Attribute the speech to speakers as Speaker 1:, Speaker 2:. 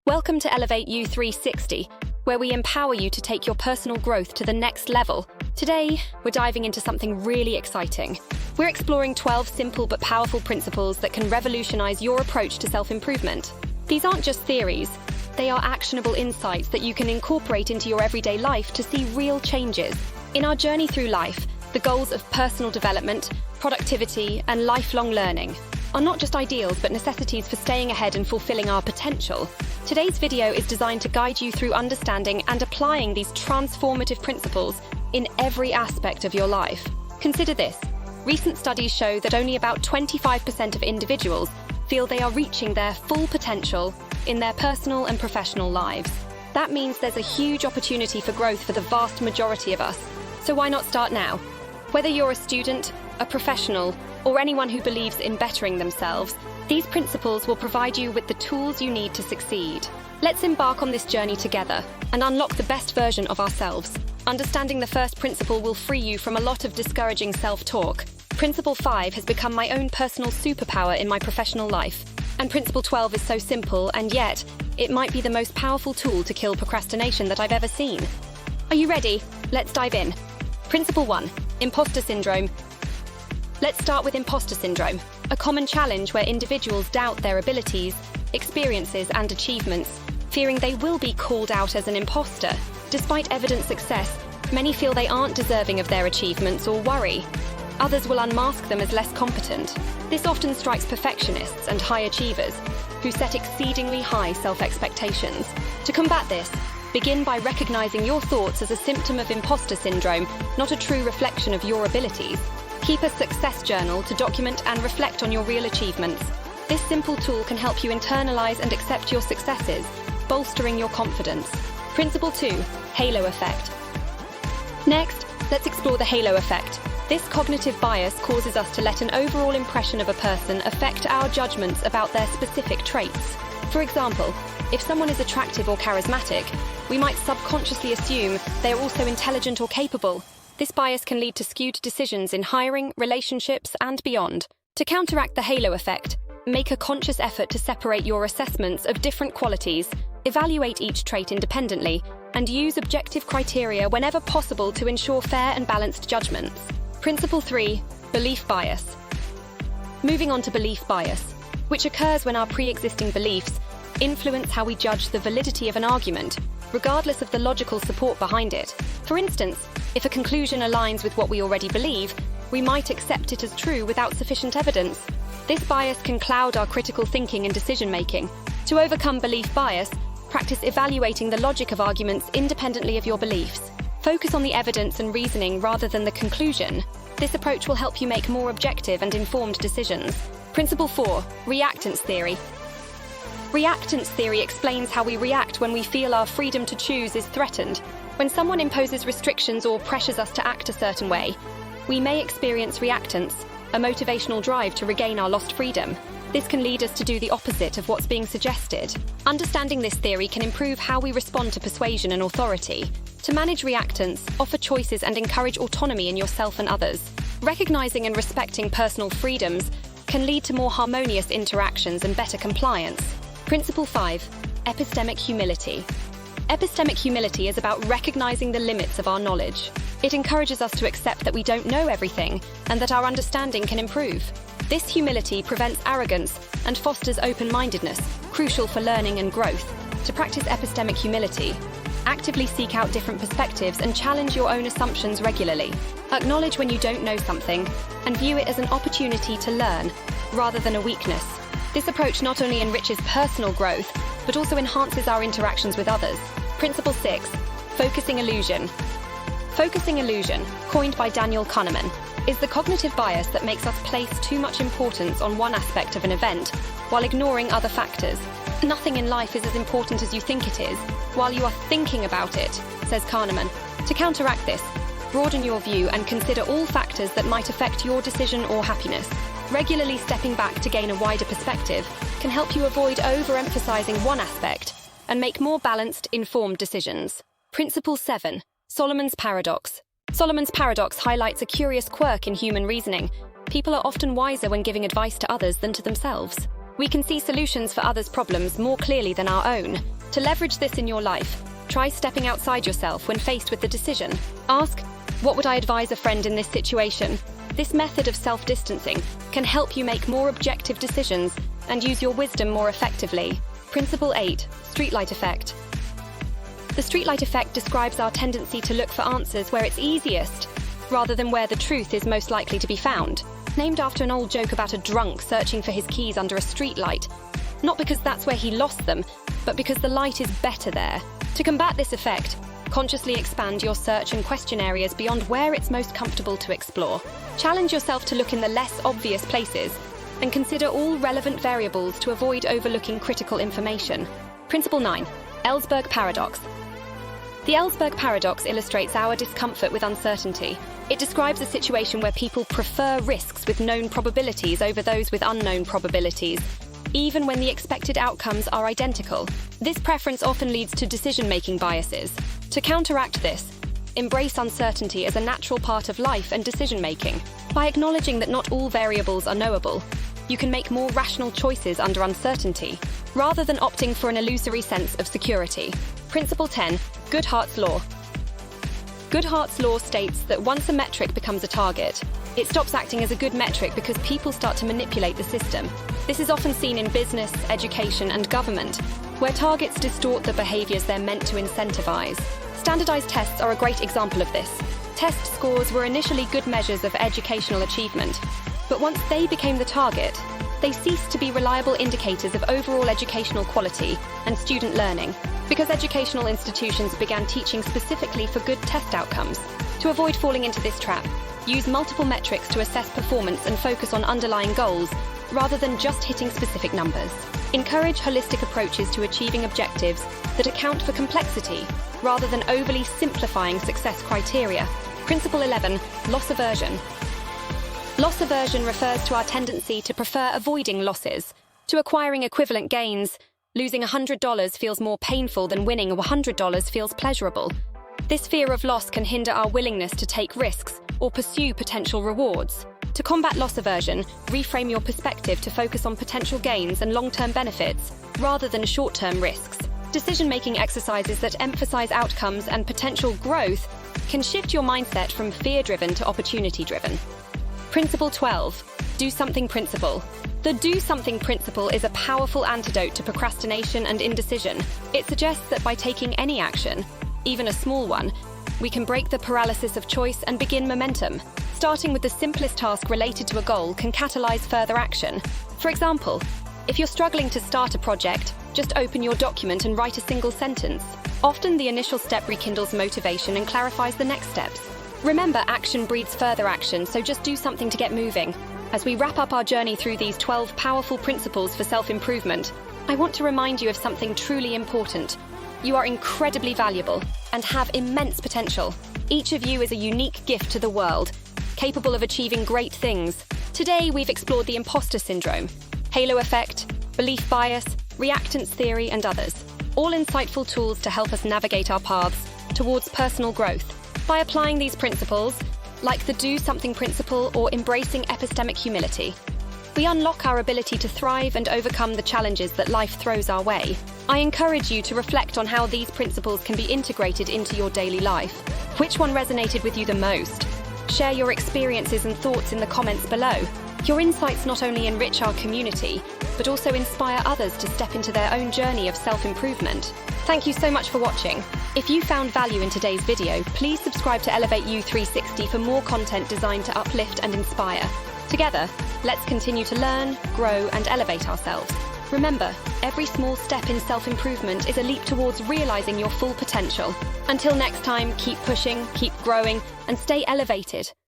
Speaker 1: Welcome to Elevate U360, where we empower you to take your personal growth to the next level. Today, we're diving into something really exciting. We're exploring 12 simple but powerful principles that can revolutionize your approach to self-improvement. These aren't just theories, they are actionable insights that you can incorporate into your everyday life to see real changes. In our journey through life, the goals of personal development, productivity, and lifelong learning are not just ideals but necessities for staying ahead and fulfilling our potential. Today's video is designed to guide you through understanding and applying these transformative principles in every aspect of your life. Consider this. Recent studies show that only about 25% of individuals feel they are reaching their full potential in their personal and professional lives. That means there's a huge opportunity for growth for the vast majority of us. So why not start now? Whether you're a student, a professional, or anyone who believes in bettering themselves, these principles will provide you with the tools you need to succeed. Let's embark on this journey together and unlock the best version of ourselves. Understanding the first principle will free you from a lot of discouraging self-talk. Principle 5 has become my own personal superpower in my professional life. And Principle 12 is so simple, and yet, it might be the most powerful tool to kill procrastination that I've ever seen. Are you ready? Let's dive in. Principle 1, Imposter Syndrome. Let's start with imposter syndrome, a common challenge where individuals doubt their abilities, experiences, and achievements, fearing they will be called out as an imposter. Despite evident success, many feel they aren't deserving of their achievements or worry. Others will unmask them as less competent. This often strikes perfectionists and high achievers, who set exceedingly high self-expectations. To combat this, begin by recognizing your thoughts as a symptom of imposter syndrome, not a true reflection of your abilities. Keep a success journal to document and reflect on your real achievements. This simple tool can help you internalize and accept your successes, bolstering your confidence. Principle 2, Halo Effect. Next, let's explore the halo effect. This cognitive bias causes us to let an overall impression of a person affect our judgments about their specific traits. For example, if someone is attractive or charismatic, we might subconsciously assume they are also intelligent or capable. This bias can lead to skewed decisions in hiring, relationships, and beyond. To counteract the halo effect, make a conscious effort to separate your assessments of different qualities, evaluate each trait independently, and use objective criteria whenever possible to ensure fair and balanced judgments. Principle 3, Belief Bias. Moving on to belief bias, which occurs when our pre-existing beliefs influence how we judge the validity of an argument, regardless of the logical support behind it. For instance, if a conclusion aligns with what we already believe, we might accept it as true without sufficient evidence. This bias can cloud our critical thinking and decision-making. To overcome belief bias, practice evaluating the logic of arguments independently of your beliefs. Focus on the evidence and reasoning rather than the conclusion. This approach will help you make more objective and informed decisions. Principle 4, Reactance Theory. Reactance theory explains how we react when we feel our freedom to choose is threatened. When someone imposes restrictions or pressures us to act a certain way, we may experience reactance, a motivational drive to regain our lost freedom. This can lead us to do the opposite of what's being suggested. Understanding this theory can improve how we respond to persuasion and authority. To manage reactance, offer choices and encourage autonomy in yourself and others. Recognizing and respecting personal freedoms can lead to more harmonious interactions and better compliance. Principle 5, Epistemic Humility. Epistemic humility is about recognizing the limits of our knowledge. It encourages us to accept that we don't know everything and that our understanding can improve. This humility prevents arrogance and fosters open-mindedness, crucial for learning and growth. To practice epistemic humility, actively seek out different perspectives and challenge your own assumptions regularly. Acknowledge when you don't know something and view it as an opportunity to learn, rather than a weakness. This approach not only enriches personal growth, but also enhances our interactions with others. Principle 6, Focusing Illusion. Focusing illusion, coined by Daniel Kahneman, is the cognitive bias that makes us place too much importance on one aspect of an event while ignoring other factors. Nothing in life is as important as you think it is, while you are thinking about it, says Kahneman. To counteract this, broaden your view and consider all factors that might affect your decision or happiness. Regularly stepping back to gain a wider perspective can help you avoid overemphasizing one aspect and make more balanced, informed decisions. Principle 7, Solomon's Paradox. Solomon's Paradox highlights a curious quirk in human reasoning. People are often wiser when giving advice to others than to themselves. We can see solutions for others' problems more clearly than our own. To leverage this in your life, try stepping outside yourself when faced with the decision. Ask, what would I advise a friend in this situation? This method of self-distancing can help you make more objective decisions and use your wisdom more effectively. Principle 8, Streetlight Effect. The streetlight effect describes our tendency to look for answers where it's easiest, rather than where the truth is most likely to be found. Named after an old joke about a drunk searching for his keys under a streetlight. Not because that's where he lost them, but because the light is better there. To combat this effect, consciously expand your search and question areas beyond where it's most comfortable to explore. Challenge yourself to look in the less obvious places and consider all relevant variables to avoid overlooking critical information. Principle 9, Ellsberg Paradox. The Ellsberg Paradox illustrates our discomfort with uncertainty. It describes a situation where people prefer risks with known probabilities over those with unknown probabilities, even when the expected outcomes are identical. This preference often leads to decision-making biases. To counteract this, embrace uncertainty as a natural part of life and decision-making. By acknowledging that not all variables are knowable, you can make more rational choices under uncertainty, rather than opting for an illusory sense of security. Principle 10, Goodhart's Law. Goodhart's Law states that once a metric becomes a target, it stops acting as a good metric because people start to manipulate the system. This is often seen in business, education, and government, where targets distort the behaviors they're meant to incentivize. Standardized tests are a great example of this. Test scores were initially good measures of educational achievement, but once they became the target, they ceased to be reliable indicators of overall educational quality and student learning, because educational institutions began teaching specifically for good test outcomes. To avoid falling into this trap, use multiple metrics to assess performance and focus on underlying goals, rather than just hitting specific numbers. Encourage holistic approaches to achieving objectives that account for complexity, rather than overly simplifying success criteria. Principle 11, Loss Aversion. Loss aversion refers to our tendency to prefer avoiding losses, to acquiring equivalent gains. Losing $100 feels more painful than winning $100 feels pleasurable. This fear of loss can hinder our willingness to take risks or pursue potential rewards. To combat loss aversion, reframe your perspective to focus on potential gains and long-term benefits, rather than short-term risks. Decision-making exercises that emphasize outcomes and potential growth can shift your mindset from fear-driven to opportunity-driven. Principle 12, Do Something Principle. The do something principle is a powerful antidote to procrastination and indecision. It suggests that by taking any action, even a small one, we can break the paralysis of choice and begin momentum. Starting with the simplest task related to a goal can catalyze further action. For example, if you're struggling to start a project, just open your document and write a single sentence. Often the initial step rekindles motivation and clarifies the next steps. Remember, action breeds further action, so just do something to get moving. As we wrap up our journey through these 12 powerful principles for self-improvement, I want to remind you of something truly important. You are incredibly valuable and have immense potential. Each of you is a unique gift to the world, capable of achieving great things. Today, we've explored the imposter syndrome, halo effect, belief bias, reactance theory, and others. All insightful tools to help us navigate our paths towards personal growth. By applying these principles, like the do something principle or embracing epistemic humility, we unlock our ability to thrive and overcome the challenges that life throws our way. I encourage you to reflect on how these principles can be integrated into your daily life. Which one resonated with you the most? Share your experiences and thoughts in the comments below. Your insights not only enrich our community, but also inspire others to step into their own journey of self-improvement. Thank you so much for watching. If you found value in today's video, please subscribe to Elevate U360 for more content designed to uplift and inspire. Together, let's continue to learn, grow, and elevate ourselves. Remember, every small step in self-improvement is a leap towards realizing your full potential. Until next time, keep pushing, keep growing, and stay elevated.